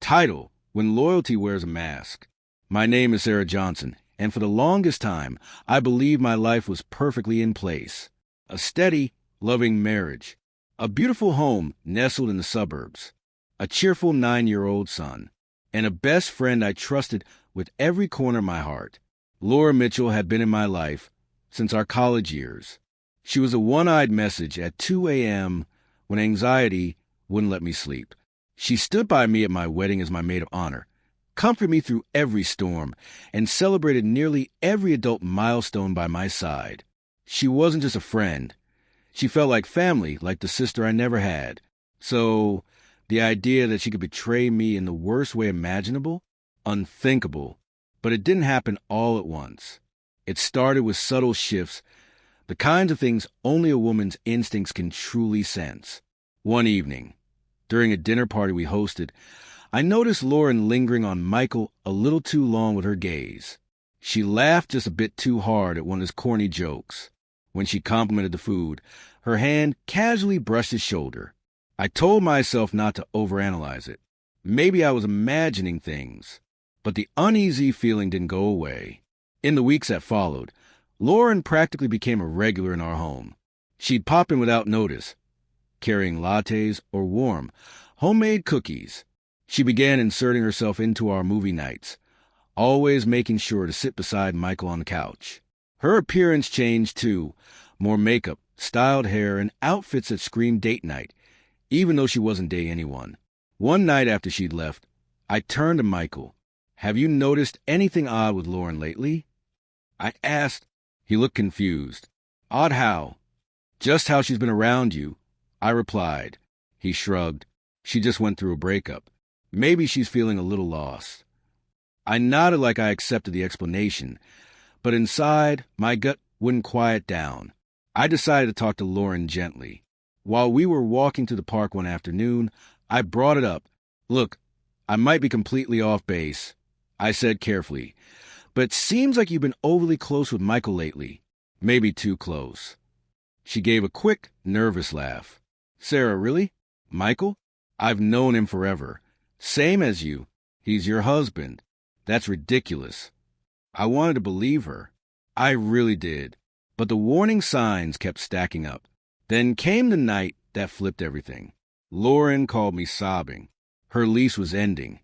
Title: When Loyalty Wears a Mask. My name is Sarah Johnson, and for the longest time, I believed my life was perfectly in place. A steady, loving marriage. A beautiful home nestled in the suburbs. A cheerful 9-year-old son. And a best friend I trusted with every corner of my heart. Laura Mitchell had been in my life since our college years. She was a one-eyed message at 2 a.m. when anxiety wouldn't let me sleep. She stood by me at my wedding as my maid of honor, comforted me through every storm, and celebrated nearly every adult milestone by my side. She wasn't just a friend. She felt like family, like the sister I never had. So, the idea that she could betray me in the worst way imaginable? Unthinkable. But it didn't happen all at once. It started with subtle shifts, the kinds of things only a woman's instincts can truly sense. One evening, during a dinner party we hosted, I noticed Lauren lingering on Michael a little too long with her gaze. She laughed just a bit too hard at one of his corny jokes. When she complimented the food, her hand casually brushed his shoulder. I told myself not to overanalyze it. Maybe I was imagining things. But the uneasy feeling didn't go away. In the weeks that followed, Lauren practically became a regular in our home. She'd pop in without notice, carrying lattes or warm, homemade cookies. She began inserting herself into our movie nights, always making sure to sit beside Michael on the couch. Her appearance changed too. More makeup, styled hair, and outfits that screamed date night, even though she wasn't dating anyone. One night after she'd left, I turned to Michael. "Have you noticed anything odd with Lauren lately?" I asked. He looked confused. "Odd how?" "Just how she's been around you," I replied. He shrugged. "She just went through a breakup. Maybe she's feeling a little lost." I nodded like I accepted the explanation, but inside, my gut wouldn't quiet down. I decided to talk to Lauren gently. While we were walking to the park one afternoon, I brought it up. "Look, I might be completely off base," I said carefully, "but it seems like you've been overly close with Michael lately. Maybe too close." She gave a quick, nervous laugh. "Sarah, really? Michael? I've known him forever. Same as you. He's your husband. That's ridiculous." I wanted to believe her. I really did. But the warning signs kept stacking up. Then came the night that flipped everything. Lauren called me sobbing. Her lease was ending,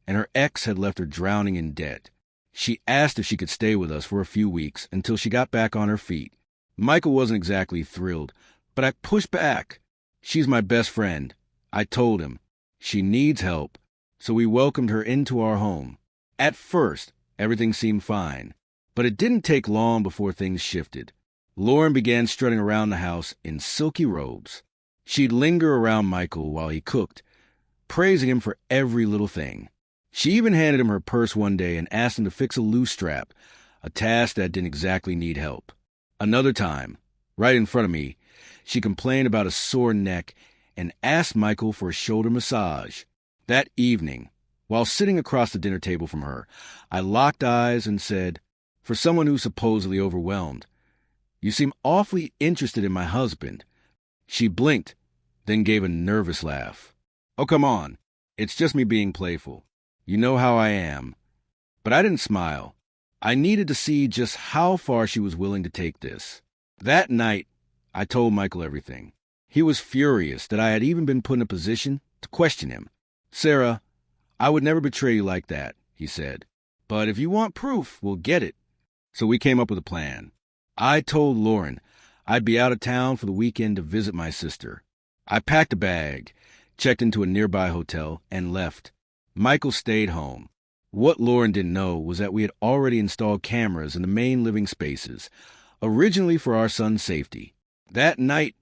and her ex had left her drowning in debt. She asked if she could stay with us for a few weeks until she got back on her feet. Michael wasn't exactly thrilled, but I pushed back. "She's my best friend," I told him. "She needs help." So we welcomed her into our home. At first, everything seemed fine, but it didn't take long before things shifted. Lauren began strutting around the house in silky robes. She'd linger around Michael while he cooked, praising him for every little thing. She even handed him her purse one day and asked him to fix a loose strap, a task that didn't exactly need help. Another time, right in front of me, she complained about a sore neck and asked Michael for a shoulder massage. That evening, while sitting across the dinner table from her, I locked eyes and said, "For someone who's supposedly overwhelmed, you seem awfully interested in my husband." She blinked, then gave a nervous laugh. "Oh, come on. It's just me being playful. You know how I am." But I didn't smile. I needed to see just how far she was willing to take this. That night, I told Michael everything. He was furious that I had even been put in a position to question him. "Sarah, I would never betray you like that," he said. "But if you want proof, we'll get it." So we came up with a plan. I told Lauren I'd be out of town for the weekend to visit my sister. I packed a bag, checked into a nearby hotel, and left. Michael stayed home. What Lauren didn't know was that we had already installed cameras in the main living spaces, originally for our son's safety. That night,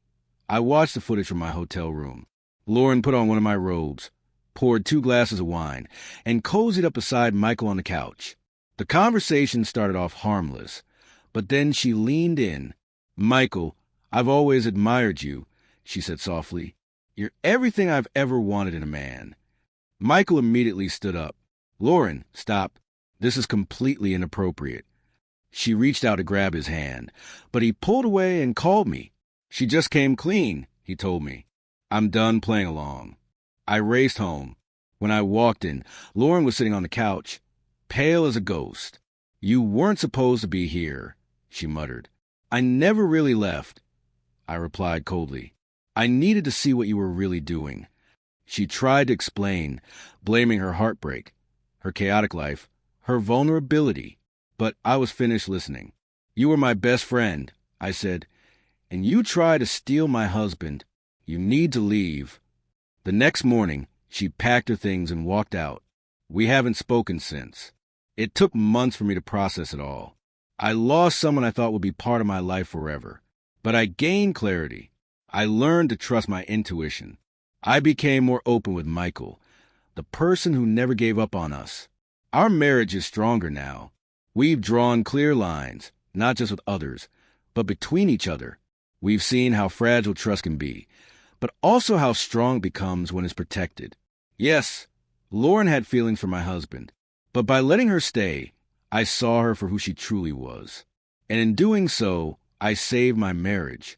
I watched the footage from my hotel room. Lauren put on one of my robes, poured 2 glasses of wine, and cozied up beside Michael on the couch. The conversation started off harmless, but then she leaned in. "Michael, I've always admired you," she said softly. "You're everything I've ever wanted in a man." Michael immediately stood up. "Lauren, stop. This is completely inappropriate." She reached out to grab his hand, but he pulled away and called me. "She just came clean," he told me. "I'm done playing along." I raced home. When I walked in, Lauren was sitting on the couch, pale as a ghost. "You weren't supposed to be here," she muttered. "I never really left," I replied coldly. "I needed to see what you were really doing." She tried to explain, blaming her heartbreak, her chaotic life, her vulnerability, but I was finished listening. "You were my best friend," I said, "and you tried to steal my husband. You need to leave." The next morning, she packed her things and walked out. We haven't spoken since. It took months for me to process it all. I lost someone I thought would be part of my life forever. But I gained clarity. I learned to trust my intuition. I became more open with Michael, the person who never gave up on us. Our marriage is stronger now. We've drawn clear lines, not just with others, but between each other. We've seen how fragile trust can be, but also how strong it becomes when it's protected. Yes, Lauren had feelings for my husband, but by letting her stay, I saw her for who she truly was. And in doing so, I saved my marriage.